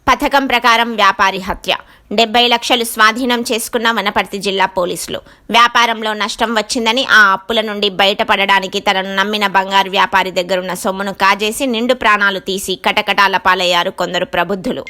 పథకం ప్రకారం వ్యాపారి హత్య 70 లక్షలు స్వాధీనం చేసుకున్న వనపర్తి జిల్లా పోలీసులు. వ్యాపారంలో నష్టం వచ్చిందని ఆ అప్పుల నుండి బయటపడడానికి తనను నమ్మిన బంగారు వ్యాపారి దగ్గరున్న సొమ్మును కాజేసి నిండు ప్రాణాలు తీసి కటకటాల పాలయ్యారు కొందరు ప్రబుద్ధులు.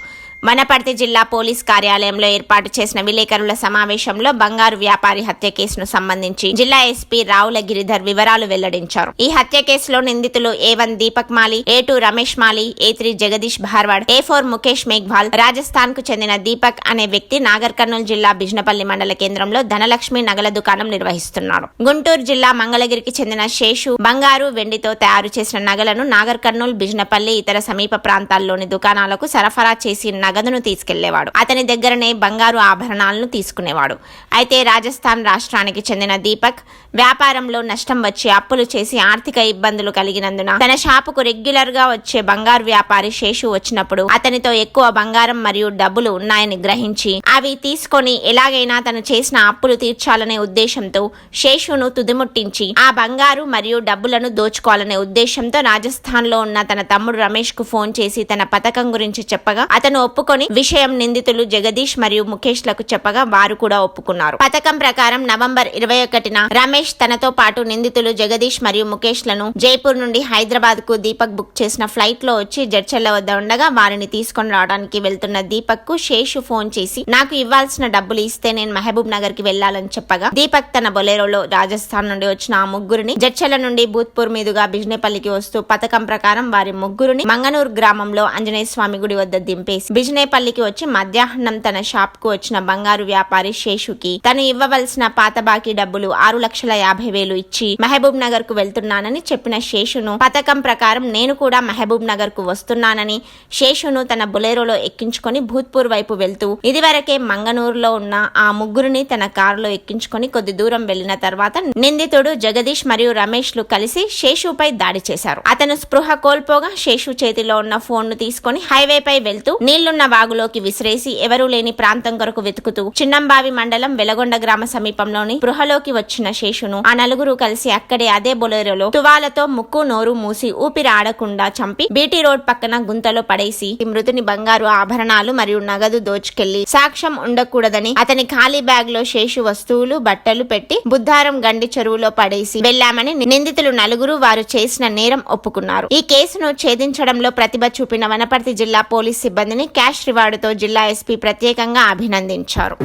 వనపర్తి జిల్లా పోలీస్ కార్యాలయంలో ఏర్పాటు చేసిన విలేకరుల సమావేశంలో బంగారు వ్యాపారి హత్య కేసును సంబంధించి జిల్లా ఎస్పీ రావుల గిరిధర్ వివరాలు వెల్లడించారు. ఈ హత్య కేసులో నిందితులు A1 దీపక్ మాలి, A2 రమేష్ మాలి, A3 జగదీష్ భార్వాడ్, A4 ముఖేష్ మేఘ్వాల్. రాజస్థాన్ కు చెందిన దీపక్ అనే వ్యక్తి నాగర్ కర్నూలు జిల్లా బిజ్నపల్లి మండల కేంద్రంలో ధనలక్ష్మి నగల దుకాణం నిర్వహిస్తున్నాడు. గుంటూరు జిల్లా మంగళగిరికి చెందిన శేషు బంగారు, వెండితో తయారు చేసిన నగలను నాగర్ కర్నూలు, బిజ్నపల్లి ఇతర సమీప ప్రాంతాల్లోని దుకాణాలకు సరఫరా చేసి నగదును తీసుకెళ్లేవాడు. అతని దగ్గరనే బంగారు ఆభరణాలను తీసుకునేవాడు. అయితే రాజస్థాన్ రాష్ట్రానికి చెందిన దీపక్ వ్యాపారంలో నష్టం వచ్చి అప్పులు చేసి ఆర్థిక ఇబ్బందులు కలిగినందున తన షాపుకు రెగ్యులర్ గా వచ్చే బంగారు వ్యాపారి శేషు వచ్చినప్పుడు అతనితో ఎక్కువ బంగారం మరియు డబ్బులు ఉన్నాయని గ్రహించి అవి తీసుకొని ఎలాగైనా తను చేసిన అప్పులు తీర్చాలనే ఉద్దేశంతో శేషును తుదిముట్టించి ఆ బంగారు మరియు డబ్బులను దోచుకోవాలనే ఉద్దేశంతో రాజస్థాన్ లో ఉన్న తన తమ్ముడు రమేష్ కు ఫోన్ చేసి తన పథకం గురించి చెప్పగా అతను ఒప్పుకొని విషయం నిందితులు జగదీష్ మరియు ముఖేష్ లకు చెప్పగా వారు కూడా ఒప్పుకున్నారు. పథకం ప్రకారం నవంబర్ 21న రమేష్ తనతో పాటు నిందితులు జగదీష్ మరియు ముఖేష్ లను జైపూర్ నుండి హైదరాబాద్ కు దీపక్ బుక్ చేసిన ఫ్లైట్ లో వచ్చి జడ్చర్ల వద్ద ఉండగా వారిని తీసుకొని రావడానికి వెళ్తున్న దీపక్ కు శేషు ఫోన్ చేసి నాకు ఇవ్వాల్సిన డబ్బులు ఇస్తే నేను మహబూబ్ నగర్ కి వెళ్లాలని చెప్పగా దీపక్ తన బొలెరోలో రాజస్థాన్ నుండి వచ్చిన ఆ ముగ్గురిని జడ్చర్ల నుండి భూత్పూర్ మీదుగా బిజ్నేపల్లికి వస్తూ పథకం ప్రకారం వారి ముగ్గురిని మంగనూరు గ్రామంలో ఆంజనేయ స్వామి గుడి వద్ద దింపేసి బిజ్నేపల్లికి వచ్చి మధ్యాహ్నం తన షాప్ కు వచ్చిన బంగారు వ్యాపారి శేషుకి తను ఇవ్వవలసిన పాత బాకీ డబ్బులు 6,50,000 ఇచ్చి మహబూబ్ నగర్ కు వెళ్తున్నానని చెప్పిన శేషును పథకం ప్రకారం నేను కూడా మహబూబ్ నగర్ కు వస్తున్నానని శేషును తన బొలెరోలో ఎక్కించుకొని భూత్పూర్ వైపు వెళ్తూ ఇదివరకే మంగనూరులో ఉన్న ఆ ముగ్గురిని తన కారులో ఎక్కించుకొని కొద్ది దూరం వెళ్లిన తర్వాత నిందితుడు జగదీష్ మరియు రమేష్ లు కలిసి శేషుపై దాడి చేశారు. అతను స్పృహ కోల్పోగా శేషు చేతిలో ఉన్న ఫోన్ ను తీసుకొని హైవేపై వెళ్తూ నీళ్లున్న వాగులోకి విసిరేసి ఎవరూ లేని ప్రాంతం కొరకు వెతుకుతూ చిన్నంబావి మండలం వెలగొండ గ్రామ సమీపంలోని గృహలోకి వచ్చిన శేషును ఆ నలుగురు కలిసి అక్కడే అదే బొలెరోలో తువాలతో ముక్కు నోరు మూసి ఊపిరి ఆడకుండా చంపి బీటీ రోడ్ పక్కన గుంతలో పడేసి మృతుని బంగారు ఆభరణాలు మరియు నగదు దోచుకెళ్లి సాక్ష్యం ఉండకూడదని అతని ఖాళీ బ్యాగ్ లో శేషు వస్తువులు బట్టలు పెట్టి బుద్ధారం గండి చెరువులో పడేసి వెళ్లామని నిందితులు నలుగురు వారు చేసిన నేరం ఒప్పుకున్నారు. ఈ కేసును ఛేదించడంలో ప్రతిభ చూపిన వనపర్తి జిల్లా పోలీస్ సిబ్బందిని క్యాష్ రివార్డుతో జిల్లా ఎస్పీ ప్రత్యేకంగా అభినందించారు.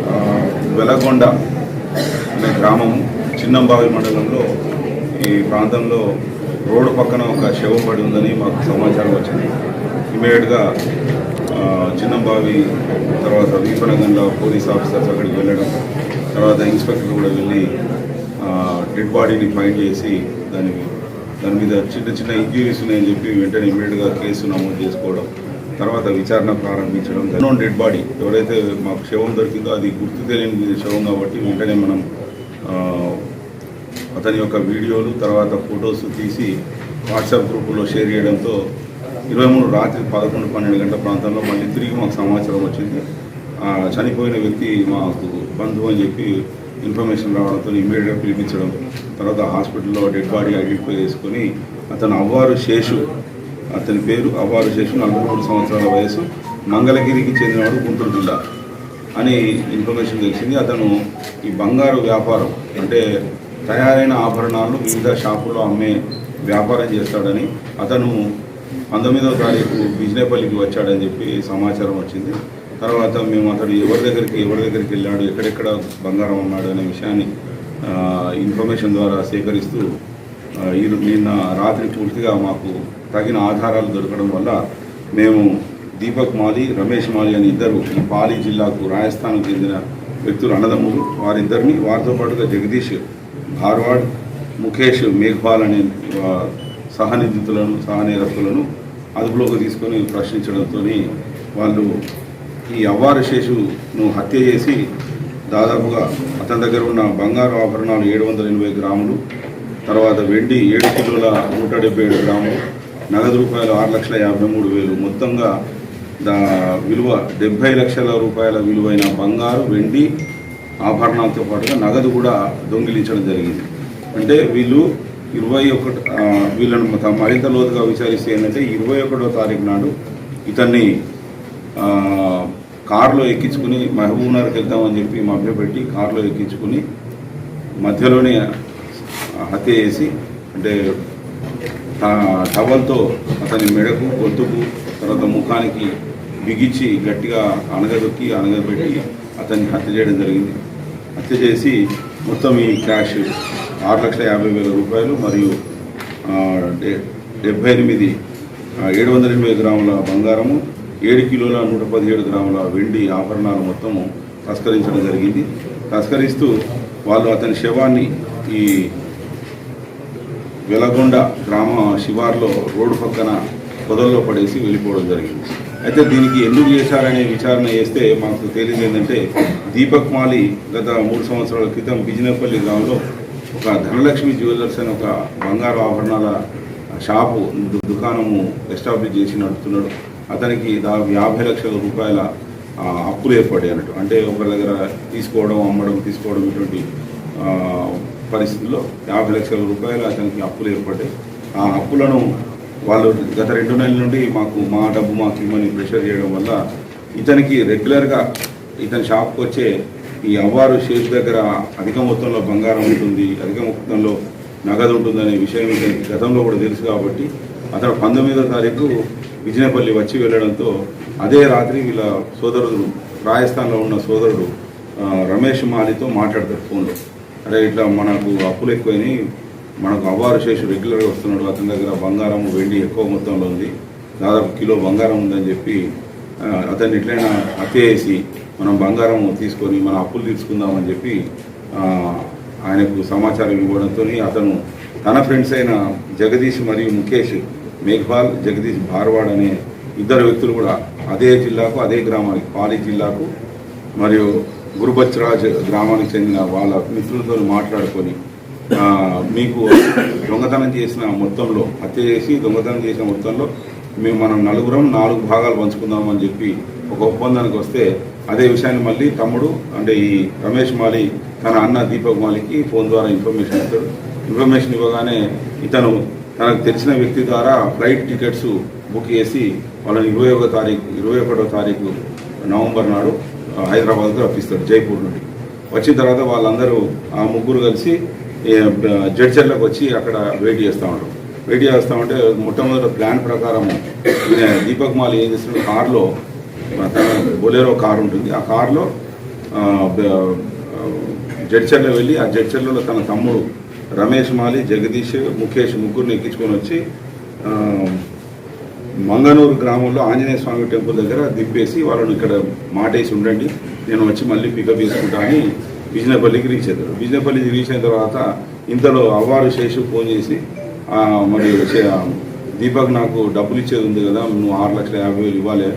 వెలగొండ అనే గ్రామము చిన్నంబావి మండలంలో ఈ ప్రాంతంలో రోడ్డు పక్కన ఒక శవం పడి ఉందని మాకు సమాచారం వచ్చింది. ఇమీడియట్గా చిన్నంబావి తర్వాత వీపనగంలో పోలీస్ ఆఫీసర్స్ అక్కడికి వెళ్ళడం, తర్వాత ఇన్స్పెక్టర్ కూడా వెళ్ళి డెడ్ బాడీని ఫైండ్ చేసి దాని మీద చిన్న చిన్న ఇంజరీస్ ఉన్నాయని చెప్పి వెంటనే ఇమీడియట్గా కేసు నమోదు చేసుకోవడం, తర్వాత విచారణ ప్రారంభించడం. అన్నోన్ డెడ్ బాడీ ఎవరైతే మాకు శవం దొరికిందో అది గుర్తు తెలియని శవం కాబట్టి వెంటనే మనం అతని యొక్క వీడియోలు తర్వాత ఫొటోస్ తీసి వాట్సాప్ గ్రూపులో షేర్ చేయడంతో 23 రాత్రి 11-12 గంటల ప్రాంతంలో మళ్ళీ తిరిగి మాకు సమాచారం వచ్చింది. చనిపోయిన వ్యక్తి మాకు బంధువు అని చెప్పి ఇన్ఫర్మేషన్ రావడంతో ఇమీడియట్గా పిలిపించడం, తర్వాత హాస్పిటల్లో డెడ్ బాడీ ఐడెంటిఫై చేసుకొని అతను అవ్వారు శేషు, అతని పేరు అవ్వారు శేషు, 43 సంవత్సరాల వయసు, మంగళగిరికి చెందినవాడు, గుంటూరు జిల్లా అని ఇన్ఫర్మేషన్ తెలిసింది. అతను ఈ బంగారు వ్యాపారం అంటే తయారైన ఆభరణాలు వివిధ షాపుల్లో అమ్మే వ్యాపారం చేస్తాడని, అతను 19వ తారీఖు బిజ్నేపల్లికి వచ్చాడని చెప్పి సమాచారం వచ్చింది. తర్వాత మేము అతడు ఎవరి దగ్గరికి వెళ్ళాడు, ఎక్కడెక్కడ బంగారం అన్నాడు అనే విషయాన్ని ఇన్ఫర్మేషన్ ద్వారా సేకరిస్తూ నిన్న రాత్రి పూర్తిగా మాకు తగిన ఆధారాలు దొరకడం వల్ల మేము దీపక్ మాలి, రమేష్ మాలి అని ఇద్దరు ఈ పాలి జిల్లాకు రాజస్థాన్కు చెందిన వ్యక్తులు అన్నదమ్ములు, వారిద్దరిని వారితో పాటుగా జగదీష్ భార్వాడ్, ముఖేష్ మేఘ్వాల్ అనే సహనేరస్తులను అదుపులోకి తీసుకొని ప్రశ్నించడంతో వాళ్ళు ఈ అవ్వారు శేషును హత్య చేసి దాదాపుగా అతని దగ్గర ఉన్న బంగారు ఆభరణాలు 780 గ్రాములు, తర్వాత వెండి 7 కిలోల 177 గ్రాములు, నగదు రూపాయలు 6,53,000, మొత్తంగా విలువ 70 లక్షల రూపాయల విలువైన బంగారు, వెండి ఆభరణాలతో పాటుగా నగదు కూడా దొంగిలించడం జరిగింది. అంటే వీళ్ళను మరింత లోతుగా విచారిస్తే ఏంటంటే 21వ తారీఖు నాడు ఇతన్ని కారులో ఎక్కించుకుని మహబూబ్నగర్కి వెళ్తామని చెప్పి మభ్యపెట్టి కారులో ఎక్కించుకుని మధ్యలోనే హత్య చేసి అంటే టవల్తో అతని మెడకు గొంతుకు తర్వాత ముఖానికి బిగించి గట్టిగా అనగబెట్టి అతన్ని హత్య చేయడం జరిగింది. హత్య చేసి మొత్తం ఈ క్యాష్ 6,50,000 రూపాయలు మరియు 708 గ్రాముల బంగారము, 7 కిలోల 117 గ్రాముల వెండి ఆభరణాలు మొత్తము తస్కరించడం జరిగింది. తస్కరిస్తూ వాళ్ళు అతని శవాన్ని ఈ వెలగొండ గ్రామ శివార్లో రోడ్డు పక్కన పొదల్లో పడేసి వెళ్ళిపోవడం జరిగింది. అయితే దీనికి ఎందుకు చేశారనే విచారణ చేస్తే మాకు తెలియదు ఏంటంటే దీపక్ మాలి గత 3 సంవత్సరాల క్రితం బిజినపల్లి గ్రామంలో ఒక ధనలక్ష్మి జ్యువెలర్స్ అని ఒక బంగారు ఆభరణాల షాపు దుకాణము ఎస్టాబ్లిష్ చేసి నడుపుతున్నాడు. అతనికి దాదాపు 50 లక్షల రూపాయల అప్పులు ఏర్పడాయి అన్నట్టు. అంటే ఒకరి దగ్గర తీసుకోవడం ఇటువంటి పరిస్థితుల్లో 50 లక్షల రూపాయలు అతనికి అప్పులు ఏర్పడ్డాయి. ఆ అప్పులను వాళ్ళు గత 2 నెలల నుండి మా డబ్బు మాకు ఇవ్వని ప్రెషర్ చేయడం వల్ల ఇతనికి రెగ్యులర్గా ఇతని షాప్కి వచ్చే ఈ అవ్వారు షేక్ దగ్గర అధిక మొత్తంలో బంగారం ఉంటుంది, అధిక మొత్తంలో నగదు ఉంటుందనే విషయం ఇతనికి గతంలో కూడా తెలుసు. కాబట్టి అతను 19వ తారీఖు విజయపల్లి వచ్చి వెళ్ళడంతో అదే రాత్రి వీళ్ళ సోదరుడు రాజస్థాన్లో ఉన్న సోదరుడు రమేష్ మాలితో మాట్లాడతారు ఫోన్లో. అరే ఇట్లా మనకు అప్పులు ఎక్కువైనాయి, మనకు అవ్వారు శేషు రెగ్యులర్గా వస్తున్నాడు, అతని దగ్గర బంగారం వెండి ఎక్కువ మొత్తంలో ఉంది, దాదాపు కిలో బంగారం ఉందని చెప్పి అతన్ని ఎట్లయినా హత్య చేసి మనం బంగారం తీసుకొని మన అప్పులు తీసుకుందామని చెప్పి ఆయనకు సమాచారం ఇవ్వడంతో అతను తన ఫ్రెండ్స్ అయిన జగదీష్ మరియు ముఖేష్ మేఘ్వాల్, జగదీష్ భార్వాడ్ అనే 2 వ్యక్తులు కూడా అదే జిల్లాకు అదే గ్రామానికి పాలి జిల్లాకు మరియు గురుబచ్రాజ్ గ్రామానికి చెందిన వాళ్ళ మిత్రులతో మాట్లాడుకొని మీకు దొంగతనం చేసిన మొత్తంలో హత్య చేసి దొంగతనం చేసిన మొత్తంలో మనం 4 భాగాలు పంచుకుందామని చెప్పి ఒక ఒప్పందానికి వస్తే అదే విషయాన్ని మళ్ళీ తమ్ముడు అంటే ఈ రమేష్ మాలి తన అన్న దీపక్ మాలికి ఫోన్ ద్వారా ఇన్ఫర్మేషన్ ఇస్తాడు. ఇన్ఫర్మేషన్ ఇవ్వగానే ఇతను తనకు తెలిసిన వ్యక్తి ద్వారా ఫ్లైట్ టికెట్స్ బుక్ చేసి వాళ్ళని 21వ తారీఖు నవంబర్ నాడు హైదరాబాద్కు రప్పిస్తాడు జైపూర్ నుండి. వచ్చిన తర్వాత వాళ్ళందరూ ఆ ముగ్గురు కలిసి జడ్చర్లకు వచ్చి అక్కడ వెయిట్ చేస్తూ ఉంటే మొట్టమొదటి ప్లాన్ ప్రకారం దీపక్ మాలి ఏం చేస్తున్నాడు, కారులో తన బొలెరో కారు ఉంటుంది, ఆ కారులో జడ్చర్లో వెళ్ళి ఆ జడ్చర్లలో తన తమ్ముడు రమేష్ మాలి, జగదీష్, ముఖేష్ ముగ్గురిని ఎక్కించుకొని వచ్చి మంగనూరు గ్రామంలో ఆంజనేయ స్వామి టెంపుల్ దగ్గర దింపేసి వాళ్ళను ఇక్కడ మాటేసి ఉండండి, నేను వచ్చి మళ్ళీ పికప్ చేసుకుంటా అని బిజినపల్లికి రీచ్ అవుతారు. బిజినపల్లికి రీచ్ అయిన తర్వాత ఇంతలో అవ్వారు శేషు ఫోన్ చేసి మరి దీపక్ నాకు డబ్బులు ఇచ్చేది ఉంది కదా, నువ్వు 6,50,000 ఇవ్వాలి,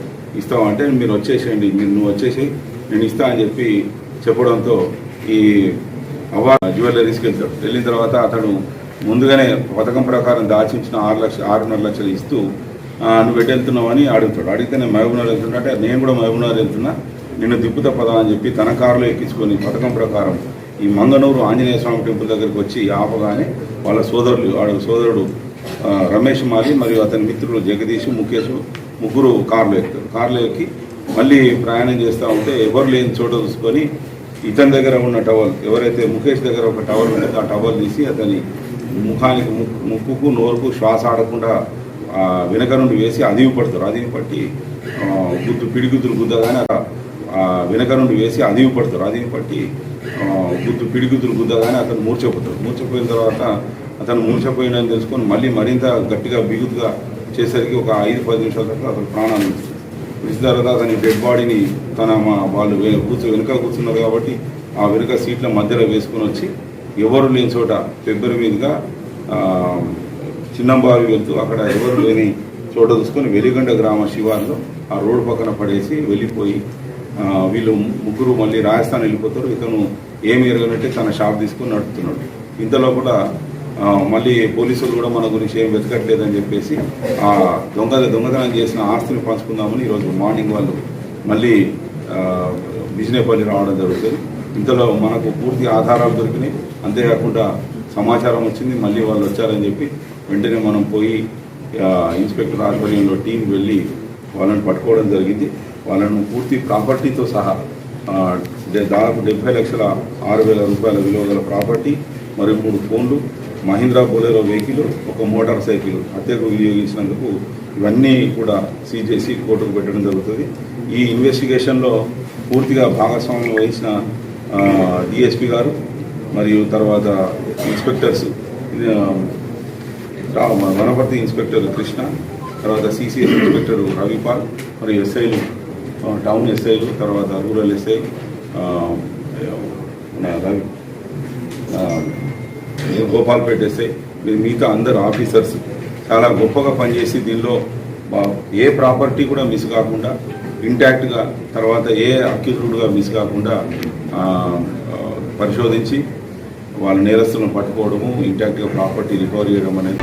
ఇస్తావు అంటే మీరు వచ్చేసేయండి, నువ్వు వచ్చేసి నేను ఇస్తా అని చెప్పి చెప్పడంతో ఈ అవ్వారు జ్యువెలరీస్కి వెళ్తాడు. వెళ్ళిన తర్వాత అతడు ముందుగానే పథకం ప్రకారం దాచించిన 6,5 లక్షలు ఇస్తూ నువ్వు ఎటు వెళ్తున్నావు అని అడుగుతాడు. అడిగితే నేను మహబూబ్నగర్ వెళ్తున్నా అంటే నేను కూడా మహబూబ్నగర్ వెళ్తున్నా, నిన్ను దిప్పుతా పదా అని చెప్పి తన కారులో ఎక్కించుకొని పథకం ప్రకారం ఈ మంగనూరు ఆంజనేయ స్వామి టెంపుల్ దగ్గరికి వచ్చి ఆపగానే వాళ్ళ సోదరుడు రమేష్ మాలి మరియు అతని మిత్రులు జగదీష్, ముఖేష్ ముగ్గురు కారులో ఎక్కి మళ్ళీ ప్రయాణం చేస్తూ ఉంటే ఎవరు లేని చోట చూసుకొని ఇతని దగ్గర ఉన్న టవల్, ఎవరైతే ముఖేష్ దగ్గర ఒక టవల్ ఉంటుందో ఆ టవల్ తీసి అతని ముఖానికి ముక్కుకు నోరుకు శ్వాస ఆడకుండా వెనక నుండి వేసి అదివి పట్టి పిడిగుద్దులు గుద్దగానే వెనక నుండి వేసి అదివి పట్టి పిడిగుద్దులు గుద్దగానే అతను మూర్చపోయిన తర్వాత అతను మూర్చపోయినని తెలుసుకొని మళ్ళీ మరింత గట్టిగా బిగుతుగా చేసరికి ఒక 5-10 నిమిషాల తర్వాత అతను ప్రాణాలు విడిచిన తర్వాత అతని డెడ్ బాడీని వాళ్ళు వెనుక కూర్చున్నారు కాబట్టి ఆ వెనుక సీట్ల మధ్యలో వేసుకొని వచ్చి ఎవరు లేని చోట ఫిబ్రవరి మీదుగా చిన్నంబావి వెళ్తూ అక్కడ ఎవరు లేని చోట చూసుకొని వెలిగొండ గ్రామ శివార్లో ఆ రోడ్డు పక్కన పడేసి వెళ్ళిపోయి వీళ్ళు ముగ్గురు మళ్ళీ రాజస్థాన్ వెళ్ళిపోతారు. ఇతను ఏమి ఎరగనట్టే తన షాప్ తీసుకొని నడుపుతున్నాడు. ఇంతలో కూడా మళ్ళీ పోలీసులు కూడా మన గురించి ఏం వెతకట్లేదని చెప్పేసి ఆ దొంగతనం చేసిన ఆస్తిని పంచుకుందామని ఈరోజు మార్నింగ్ వాళ్ళు మళ్ళీ బిజినేపల్లి రావడం జరుగుతుంది. ఇంతలో మనకు పూర్తి ఆధారాలు దొరికినాయి, అంతేకాకుండా సమాచారం వచ్చింది, మళ్ళీ వాళ్ళు వచ్చారని చెప్పి వెంటనే మనం పోయి ఇన్స్పెక్టర్ ఆధ్వర్యంలో టీం వెళ్ళి వాళ్ళని పట్టుకోవడం జరిగింది. వాళ్ళను పూర్తి ప్రాపర్టీతో సహా దాదాపు 70,06,000 రూపాయల విలువ గల ప్రాపర్టీ మరియు 3 ఫోన్లు, మహీంద్రా బొలెరో వెహికల్, ఒక మోటార్ సైకిల్ హత్యకు వినియోగించినందుకు ఇవన్నీ కూడా సీజ్ చేసి కోర్టుకు పెట్టడం జరుగుతుంది. ఈ ఇన్వెస్టిగేషన్లో పూర్తిగా భాగస్వామ్యం వహించిన డిఎస్పీ గారు మరియు తర్వాత ఇన్స్పెక్టర్స్ వనపర్తి ఇన్స్పెక్టర్ కృష్ణ, తర్వాత సిసిఎస్ ఇన్స్పెక్టర్ రవిపాల్ మరియు ఎస్ఐలు, టౌన్ ఎస్ఐలు, తర్వాత రూరల్ ఎస్ఐ గోపాల్పేట ఎస్ఐ, మిగతా అందరు ఆఫీసర్స్ చాలా గొప్పగా పనిచేసి దీనిలో ఏ ప్రాపర్టీ కూడా మిస్ కాకుండా ఇంటాక్ట్గా, తర్వాత ఏ అక్యూజ్డ్గా మిస్ కాకుండా పరిశోధించి వాళ్ళ నేరస్తులను పట్టుకోవడము, ఇంటాక్ట్గా ప్రాపర్టీ రికవరీ చేయడం అనేది